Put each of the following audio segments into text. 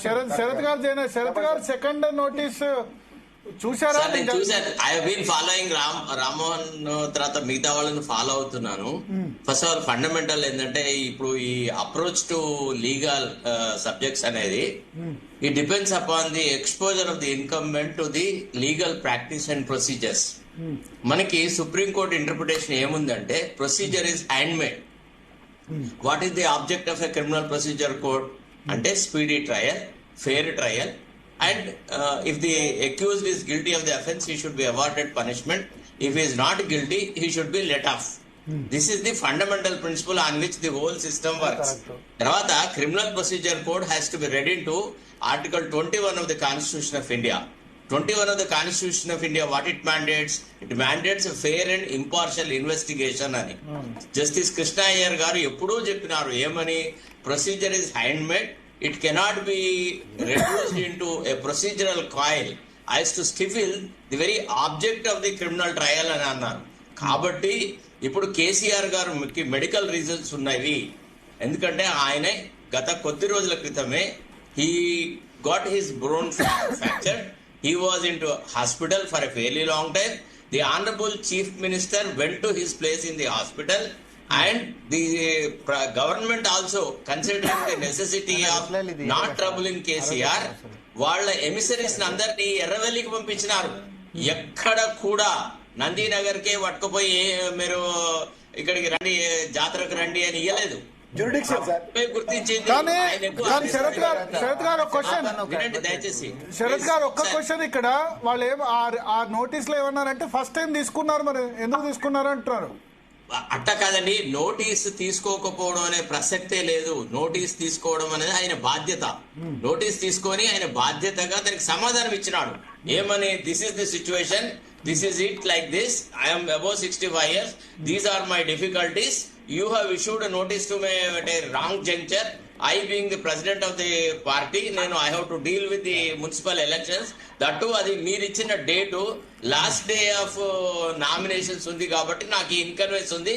శరత్ గారు second notice చూసారా? నేను చూసాను. ఐ బీన్ ఫాలోయింగ్ రామ్మోహన్ తర్వాత మిగతా వాళ్ళని ఫాలో అవుతున్నాను. ఫస్ట్ ఆఫ్ ఆల్ ఫండమెంటల్ ఏంటంటే ఇప్పుడు ఈ అప్రోచ్ టు లీగల్ సబ్జెక్ట్స్ అనేది it depends upon the exposure of the incumbent to the legal practice and procedures. మనకి సుప్రీంకోర్టు ఇంటర్ప్రిటేషన్ ఏముందంటే procedure is hand made. What is the object of a criminal procedure code అంటే speedy trial, fair trial, and if the accused is guilty of the offense, he should be awarded punishment. If he is not guilty, he should be let off. This is the fundamental principle on which the whole system works. Tarvata criminal procedure code has to be read into article 21 of the Constitution of India. 21 of the Constitution of India, what it mandates? It mandates a fair and impartial investigation ani. Justice Krishna Iyer garu eppudu cheppinaru emani procedure is handmade. It cannot be reduced into a procedural coil as to stifle the very object of the criminal trial అని అన్నారు. కాబట్టి ఇప్పుడు కేసీఆర్ గారు medical reasons ఉన్నాయి. ఎందుకంటే ఆయన గత కొద్ది రోజుల క్రితమే he got his bone fractured. He was into hospital for a fairly long time. The Honorable Chief Minister went to his place in the hospital. And the government also, considering the necessity of not troubling KCR, వాళ్ళ ఎమిసరీస్ అందరినీ ఎర్రవెల్లికి పంపించినారు. ఎక్కడ కూడా నందీనగర్ కే పట్టుకుపోయి మీరు ఇక్కడికి రండి, జాతరకు రండి అని ఇయ్యలేదు. శరత్ గారు ఒక్క క్వశ్చన్ ఇక్కడ వాళ్ళు ఆ నోటీస్ లో ఏమన్నారంటే ఫస్ట్ టైం తీసుకున్నారు, మరి ఎందుకు తీసుకున్నారు అంటున్నారు. అట్ట కాదండి, నోటీస్ తీసుకోకపోవడం అనే ప్రసక్తే లేదు. నోటీస్ తీసుకోవడం అనేది ఆయన బాధ్యత. నోటీస్ తీసుకొని ఆయన బాధ్యతగా దానికి సమాధానం ఇచ్చినాడు. ఏమని, this is the situation, this is it, like this, I'm above 65 years, these are my difficulties, you have issued notice to me at a wrong juncture. I being the president of the party, నేను I have to deal with the municipal elections. That too, అది మీరు ఇచ్చిన date last day of nominations ఉంది కాబట్టి నాకు inconvenience ఉంది.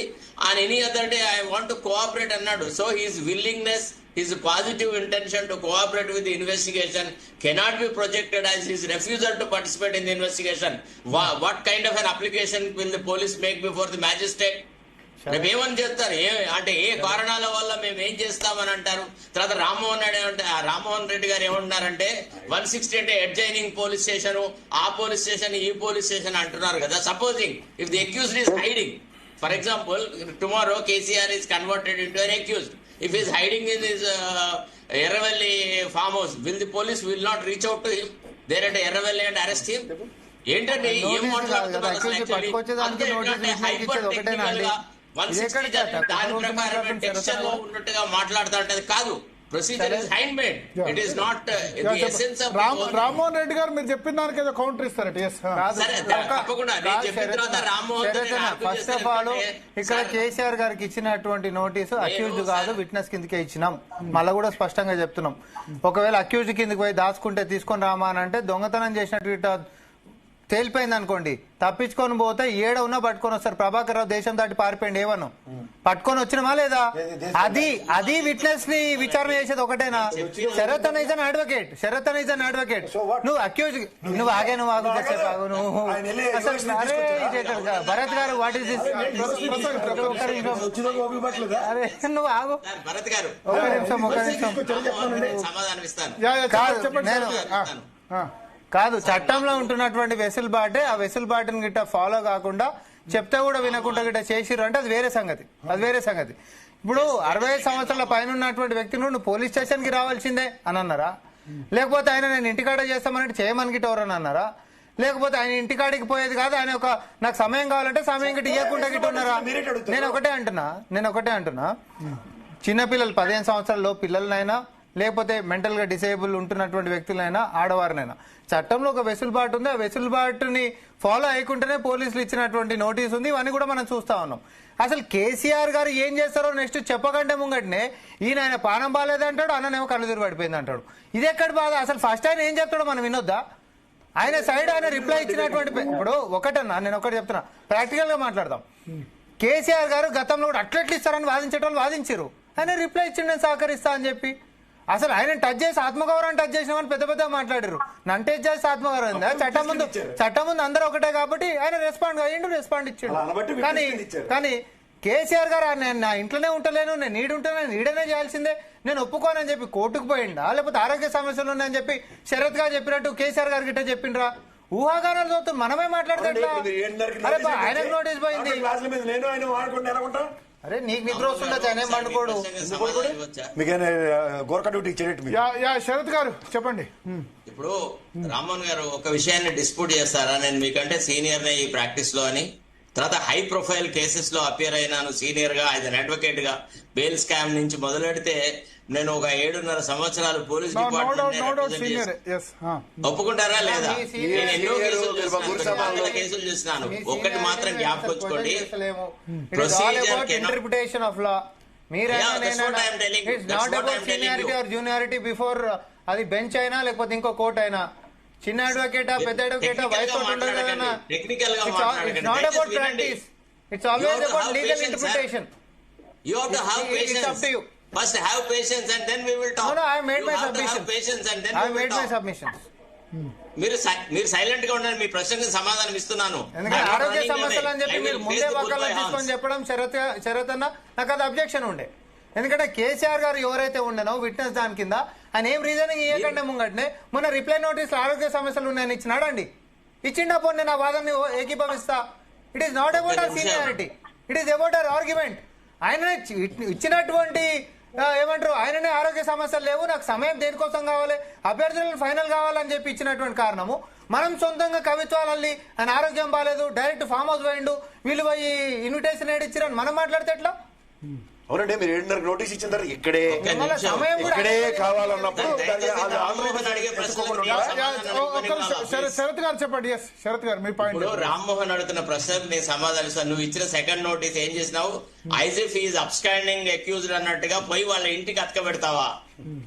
On any other day I want to cooperate అన్నాడు. So his willingness, his positive intention to cooperate with the investigation cannot be projected as his refusal to participate in the investigation. What kind of an application will the police make before the magistrate? రేపు ఏమని చేస్తారు, అంటే ఏ కారణాల వల్ల మేము ఏం చేస్తామని అంటారు. తర్వాత రామ్మోహన్ రెడ్డి గారు ఏమంటున్నారంటే 160 అంటే అడ్జైనింగ్ పోలీస్ స్టేషన్, ఆ పోలీస్ స్టేషన్, ఈ పోలీస్ స్టేషన్ అంటున్నారు కదా. Supposing if the accused is hiding, for example tomorrow KCR is converted into an accused. If is hiding in his Erravelli farm house, will the police will not reach out to him there at Erravelli and arrest him? ఏంటంటే ఏం మాట్లాడుతున్నారు, దాని ప్రకారం texture లో ఉన్నట్టుగా మాట్లాడుతుంటది కాదు. Procedure is hand made, it is not the essence of. Rammohan Reddy గారు మీరు చెప్పిన దానికి ఏదో కౌంటర్ ఇస్తారట. తప్పకుండా నేను చెప్పిన తర్వాత రామ్మోహన్, ఫస్ట్ ఆఫ్ ఆల్ ఇక్కడ కేసీఆర్ గారికి ఇచ్చినటువంటి నోటీసు అక్యూజ్డ్ కాదు, విట్నెస్ కిందకే ఇచ్చినాం. మళ్ళీ కూడా స్పష్టంగా చెప్తున్నాం. ఒకవేళ అక్యూజ్డ్ కిందకి పోయి దాచుకుంటే తీసుకొని రామా అని అంటే దొంగతనం చేసినట్టు తేలిపోయింది అనుకోండి, తప్పించుకొని పోతే ఏడ ఉన్నా పట్టుకొని వస్తారు. ప్రభాకర్ రావు దేశం దాటి పారిపోయింది, ఏమను పట్టుకొని వచ్చినమా లేదా? అది విట్నెస్ ని విచారణ చేసేది ఒకటేనా? Sharath an advocate, Sharath an advocate. నువ్వు అక్యూజ్, నువ్వు ఆగే, నువ్వు ఆగు, చెప్పేసి ఆగు నువ్వు. అసలు అరే భరత్ గారు, వాట్ ఈస్ దిస్? అరే నువ్వు ఆగు, ఒక నిమిషం. కాదు, చట్టంలో ఉంటున్నటువంటి వెసులుబాటే, ఆ వెసులుబాటుని గిట్ట ఫాలో కాకుండా చెప్తే కూడా వినకుండా గిట్ట చేసిర్రు అంటే అది వేరే సంగతి. ఇప్పుడు 65 సంవత్సరాల పైన ఉన్నటువంటి వ్యక్తి నువ్వు పోలీస్ స్టేషన్ కి రావాల్సిందే అని అన్నారా? లేకపోతే ఆయన నేను ఇంటికాడ చేస్తామని చేయమని గిట్ట ఎవరని అన్నారా? లేకపోతే ఆయన ఇంటికాడికి పోయేది కాదు, ఆయన ఒక నాకు సమయం కావాలంటే సమయం గిట్ట ఇవ్వకుండా గిట్ట ఉన్నారా? నేను ఒకటే అంటున్నా చిన్నపిల్లలు 15 సంవత్సరాల్లో పిల్లలనైనా లేకపోతే మెంటల్ గా డిసేబుల్ ఉంటున్నటువంటి వ్యక్తులైనా ఆడవారినైనా చట్టంలో ఒక వెసులుబాటు ఉంది. ఆ వెసులుబాటుని ఫాలో అయ్యకుంటేనే పోలీసులు ఇచ్చినటువంటి నోటీస్ ఉంది. ఇవన్నీ కూడా మనం చూస్తా ఉన్నాం. అసలు కేసీఆర్ గారు ఏం చేస్తారో నెక్స్ట్ చెప్పకంటే ముంగటనే ఈయన ఆయన పానం బాగాలేదంటాడు, అన్ననేమో కళ్ళుదిరి పడిపోయింది అంటాడు. ఇది ఎక్కడ బాధ? అసలు ఫస్ట్ ఆయన ఏం చెప్తాడో మనం వినొద్దా? ఆయన సైడ్ ఆయన రిప్లై ఇచ్చినటువంటి, ఇప్పుడు ఒకటన్నా నేను ఒకటి చెప్తున్నా, ప్రాక్టికల్ గా మాట్లాడదాం. కేసీఆర్ గారు గతంలో కూడా అట్లెట్లు ఇస్తారని వాదించేటోళ్ళు వాదించారు. ఆయన రిప్లై ఇచ్చిండు నేను సహకరిస్తా అని చెప్పి. అసలు ఆయన టచ్ చేసి ఆత్మగౌరవం టచ్ చేసినామని పెద్ద పెద్ద మాట్లాడారు. నన్ను టచ్ చేసి ఆత్మగౌరవం ఉందా? చట్టం ముందు అందరూ ఒకటే కాబట్టి ఆయన రెస్పాండ్ అయ్యిండు, రెస్పాండ్ ఇచ్చిండు. కానీ కేసీఆర్ గారు నా ఇంట్లోనే ఉంటలేను, నేను నీడనే చేయాల్సిందే, నేను ఒప్పుకోనని చెప్పి కోర్టుకు పోయిండా, లేకపోతే ఆరోగ్య సమస్యలు ఉన్నాయని చెప్పి శరత్ గారు చెప్పినట్టు కేసీఆర్ గారికి ఇట్లా చెప్పిండ్రా? ఊహాగానాలు చదువుతూ మనమే మాట్లాడితే ఆయనకు నోటీస్ పోయింది. అరే నీకు నిద్ర వస్తుండొచ్చు, ఆయన పండుకోడు. గోర్ఖా డ్యూటీ ఇచ్చేటట్టు. శరత్ గారు చెప్పండి. ఇప్పుడు రామ్మోహన్ గారు ఒక విషయాన్ని డిస్ప్యూట్ చేస్తారా, నేను మీకంటే సీనియర్ నే ఈ ప్రాక్టీస్ లో అని? తర్వాత హై ప్రొఫైల్ కేసెస్ లో అపియర్ అయినాను సీనియర్ గా, యాజ్ అన్ అడ్వకేట్ గా. బెయిల్ స్కామ్ నుంచి మొదలెడితే నేను ఒక 7.5 సంవత్సరాలు పోలీస్ డిపార్ట్మెంట్ ఒప్పుకుంటారా లేదా? నేను ఎన్నో కేసులు చూసినాను. ఒక్కటి మాత్రం జ్ఞాపకొచ్చుకోండి, interpretation of law. Juniority before అది బెంచ్ అయినా లేకపోతే ఇంకో కోర్ట్ అయినా, చిన్న అడ్వకేటా పెద్ద అడ్వకేటా వయసు టెక్నికల్ గా it's not about practice, it's always about legal interpretation. You have to have patience. It's up to you. First have patience and then we will talk. No, I have made my submissions. Have patience and then I we have will made my talk. submissions. మీరు silent గా ఉండండి, మీ ప్రశ్నకి సమాధానం ఇస్తున్నాను. ఎందుకంటే ఆరోగ్య సమస్యలు అని చెప్పి మీరు ముందే వకాలం తీసుకొని చెప్పడం శరత్ అన్న నాకు అది అబ్జెక్షన్ ఉండే. ఎందుకంటే కేసీఆర్ గారు ఎవరైతే ఉండనో విట్నెస్ దాని కింద ఆయన ఏం రీజనింగ్ ఇవ్వకండి ముంగట్నే మొన్న రిప్లై నోటీస్ ఆరోగ్య సమస్యలు ఉన్నాయని ఇచ్చినాడండి. ఇచ్చిండా పోనీ నేను ఆ వాదనని ఏకీభవిస్తా. It is not about our seniority, it is about our argument. ఆయన ఇచ్చినటువంటి ఏమంటారు, ఆయననే ఆరోగ్య సమస్యలు లేవు, నాకు సమయం దేనికోసం కావాలి, అభ్యర్థులను ఫైనల్ కావాలని చెప్పి ఇచ్చినటువంటి కారణము. మనం సొంతంగా కవిత్వాలల్లి ఆయన ఆరోగ్యం బాగాలేదు, డైరెక్ట్ ఫామ్ హౌస్ పోయిండు, వీళ్ళు పోయి ఇన్విటేషన్ ఏడిచ్చిరని మనం మాట్లాడితే ఎట్లా? అవునండి, మీరు 7.5 నోటీస్ ఇచ్చిన తర్వాత ఇక్కడే కావాలన్నప్పుడు శరత్ గారు చెప్పండి. శరత్ గారు మీ పాయింట్. రామ్మోహన్ అడుగుతున్న ప్రశ్నకు నేను సమాధానం ఇస్తాను. నువ్వు ఇచ్చిన సెకండ్ నోటీస్ ఏం చేసినావు? ఐజిఫ్ ఈజ్ అబ్స్టాండింగ్ అక్యూజ్డ్ అన్నట్టుగా పోయి వాళ్ళ ఇంటికి అతకబెడతావా?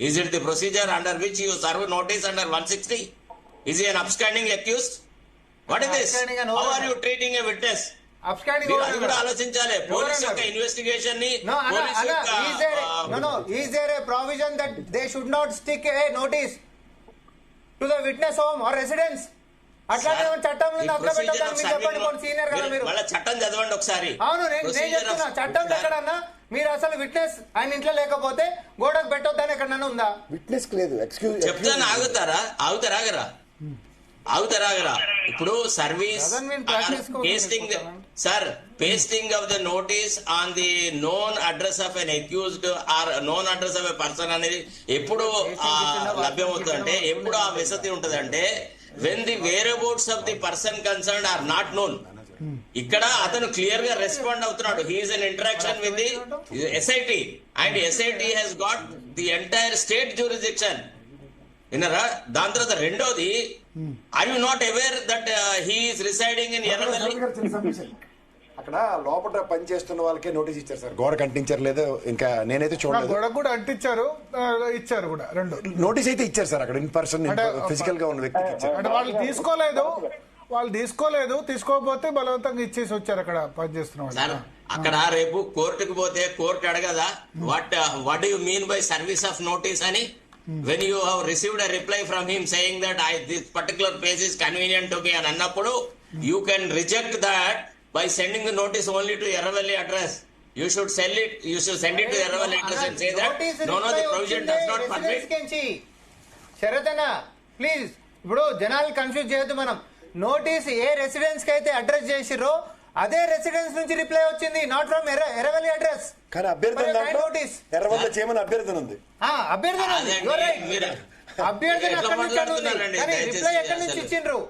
Is it the procedure under which you serve notice under 160? Is an absconding accused? What is this? How are you treating a witness? ఆలోచించాలి. పోలీస్ యొక్క ఇన్వెస్టిగేషన్ ని is there a provision that they should not stick a notice to the witness home or residence? అట్లానే చట్టం చెప్పండి. Senior కదా మీరు, చట్టం చదవండి ఒకసారి. అవును, నేను చెప్తున్నా చట్టం ఎక్కడన్నా మీరు అసలు విట్నెస్ ఆయన ఇంట్లో లేకపోతే గోడకు పెట్టొద్దని ఎక్కడన్నా ఉందా? విట్నెస్ లేదు. చెప్తాను, ఆగుతారా? ఇప్పుడు service pasting of the notice on the known address of an accused or known address of a person అనేది ఎప్పుడు లభ్యమవుతుందంటే, ఎప్పుడు ఆ వసతి ఉంటదంటే when the whereabouts of the person concern are not known. ఇక్కడ అతను క్లియర్ గా రెస్పాండ్ అవుతున్నాడు. He is in interaction with the SIT and SIT has got the entire state jurisdiction. విన్నారా? దాని తర్వాత రెండోది, are you not aware that he is residing in Erravelli? అక్కడ లోపల పని చేస్తున్న వాళ్ళకే నోటీస్ ఇచ్చారు సార్, గోడ కంటించారు లేదు. ఇంకా నేనైతే చూడలేదు. గోడ కూడా అంటించారు, ఇచ్చారు కూడా, రెండు నోటీస్ అయితే ఇచ్చారు సార్. అక్కడ ఇన్ పర్సన్ ఫిజికల్ గా ఉన్న వ్యక్తికి ఇచ్చారు. అంటే వాళ్ళు తీసుకోకపోతే బలవంతంగా ఇచ్చేసి వచ్చారు అక్కడ పనిచేస్తున్న వాళ్ళు. అక్కడ రేపు కోర్టుకు పోతే కోర్టు అడగదా what do you mean by service of notice అని? When you have received a reply from him saying that this particular place is convenient to me and annappudu, you can reject that by sending the notice only to Eravalli address. You should send it to Eravalli address and say that no, the provision does not permit. శరతనా please, ఇప్పుడు జనాలు confuse చేయొద్దు. మనం notice ఏ residence కి అయితే address చేసిరో అదే residence నుంచి రిప్లై వచ్చింది, నాట్ ఫ్రమ్ ఎర్రవెల్లి అడ్రస్. కానీ అభ్యర్థన నోటీస్ ఎర్రవెల్లి చేయమని అభ్యర్థన ఉంది. అభ్యర్థన రిప్లై ఎక్కడి నుంచి ఇచ్చిండ్రు?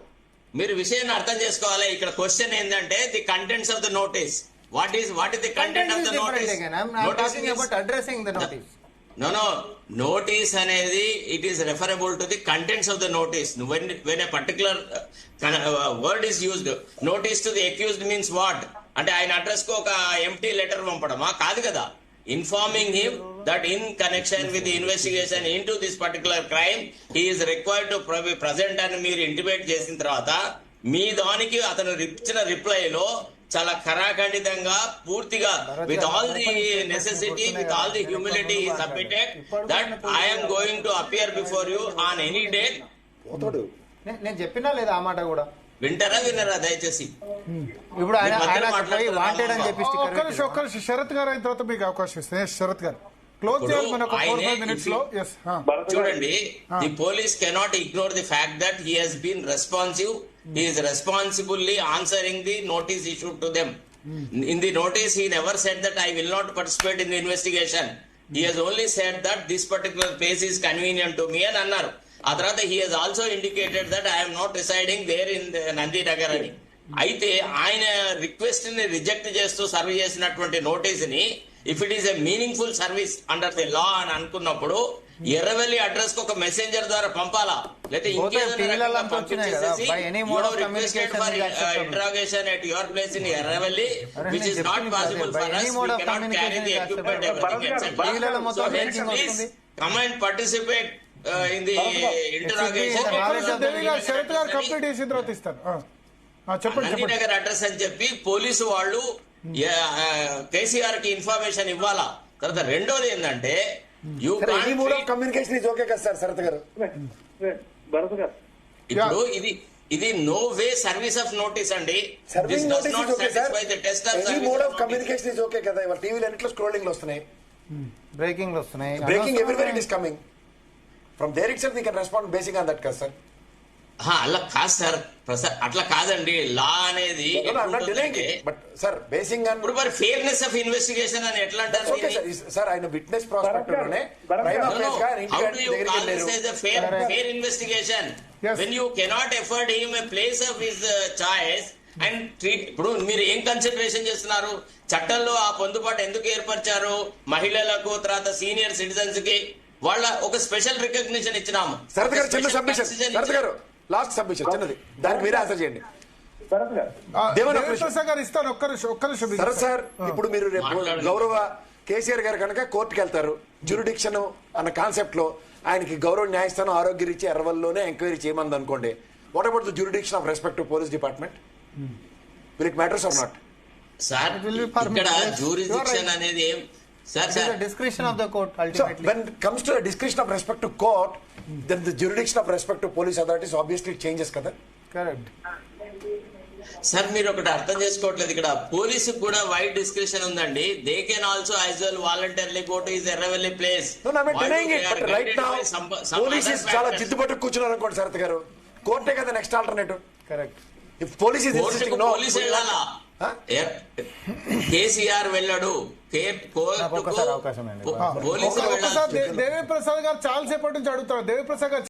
మీరు విషయాన్ని అర్థం చేసుకోవాలి. ఇక్కడ క్వశ్చన్ ఏంటంటే the contents of the notice. What is the content of the notice? Addressing the notice. No. Notice అనేది it is referable to the contents of the notice. When a particular word is used, notice to the accused means what? అంటే ఆయన address కు ఒక empty letter పంపడమా? కాదు కదా. Informing him that in connection with the investigation into this particular crime, he is required to be present అని మీరు intimate చేసిన తర్వాత మీ దానికి అతను ఇచ్చిన రిప్లైలో చాలా ఖరాఖండితంగా పూర్తిగా with all the necessity with all the humility submitted that I'm going to appear before you on any date. పోతాడు. నేను చెప్పినా లేదా ఆ మాట కూడా? వినరా దయచేసి? ఇప్పుడు ఆయన మీరు మధ్యలో వాంటెడ్ అని చెప్పి sticker ఒక్క నిమిషం శరత్ గారు అయిన తర్వాత మీకు అవకాశం ఇస్తాను. శరత్ గారు క్లోజ్ చేయాలి మన 4-5 minutes లో. ఎస్ చూడండి, the police cannot ignore the fact that he has been responsive. He is responsibly answering the notice issued to them. In the notice he never said that I will not participate in the investigation. He has only said that this particular place is convenient to me అని అన్నారు. ఆ తర్వాత he has also indicated that I'm not residing there in Nandinagar అని. అయితే ఆయన request ని reject చేస్తూ serve చేసినటువంటి నోటీస్ ని if it is a meaningful service under the law అని అనుకున్నప్పుడు ఎర్రవెల్లి అడ్రస్ కు ఒక మెసెంజర్ ద్వారా పంపాలా, లేకపోతే interrogation at your place in Erravelli which is not possible for us. We cannot carry the equipment, everything, etc. So hence please come and participate in the interrogation. దేవి గారు శరత్ గారు complete చేసిన తర్వాత ఇస్తాను. చెప్పండి. నందినగర్ అడ్రస్ అని చెప్పి పోలీసు వాళ్ళు కేసీఆర్ కి ఇన్ఫర్మేషన్ ఇవ్వాలా. తర్వాత రెండోది ఏంటంటే any mode of communication is okay కదా సార్ శరత్ గారు? ఇప్పుడు ఇది no way service of notice అండి. Serving notice is okay sir. Test of any mode of communication is okay కదా? ఇవాళ టీవీలో అన్నిట్లో స్క్రోలింగ్ లో వస్తున్నాయి, బ్రేకింగ్ లో వస్తున్నాయి, breaking everywhere it is coming. From there itself we can respond basic on that కదా సార్? అలా కాదు సార్, అట్లా కాదండి. లా అనేది బట్ సార్ బేసింగ్ ఆన్ ఇప్పుడు మరి ఫెయిర్నెస్ ఆఫ్ ఇన్వెస్టిగేషన్ అని ఎట్లా అంటారు? Okay sir. సార్ ఆయన విట్నెస్ ప్రాస్పెక్ట్ లోనే ప్రైమా ఫేస్ గా How do you call this as a fair investigation? Yes. When you cannot afford him a place of his choice and treat. ఇప్పుడు మీరు ఏం consideration చేస్తున్నారు? చట్టంలో ఆ పొందుబాటు ఎందుకు ఏర్పరిచారు? మహిళలకు, తర్వాత సీనియర్ సిటిజన్స్ కి వాళ్ళ ఒక స్పెషల్ రికగ్నిషన్ ఇచ్చినాము. శరత్ గారు చిన్న సబ్మిషన్, శరత్ గారు లాస్ట్ సబ్మిషన్ చిన్నది, దానికి మీరే ఆన్సర్ చేయండి. దేవప్రసాద్ గారు ఇస్తాను. ఒక్క నిమిషం శరత్ సార్, ఇప్పుడు మీరు రేపు గౌరవ కేసీఆర్ గారు కనుక కోర్టుకి వెళ్తారు, జ్యూరిడిక్షన్ అన్న కాన్సెప్ట్ లో ఆయనకి గౌరవ న్యాయస్థానం ఆరోగ్య రీత్యా ఎర్రవల్లిలోనే ఎంక్వైరీ చేయమంది అనుకోండి. What about the jurisdiction of respect to police department? Will it matters or not? Sir ఇక్కడ జ్యూరిడిక్షన్ అనేది ఏం సార్? discretion of the court So ultimately. when it comes to the discretion of respect to court, then the jurisdiction of respect to police authorities obviously changes కదా? Correct. Sir మీరు ఒకటి అర్థం చేసుకోవట్లేదు. ఇక్కడ పోలీసు కూడా వైడ్ డిస్క్రిప్షన్ ఉందండి. They can also as well voluntarily go to his Erravelli place. No, I'm not denying it, but right now police is చాలా జిద్దుపట్టు కూర్చున్నారు అనుకోండి శరత్ గారు. కోర్టే కదా next alternative. Correct. If police is insisting no, police వెళ్ళాలా? కేసీఆర్ వెళ్ళడు. ఒక్కసారి అవకాశం అండి. పోలీసు దేవి ప్రసాద్ గారు చాలా సేపటి నుంచి అడుగుతారు. దేవి ప్రసాద్ గారు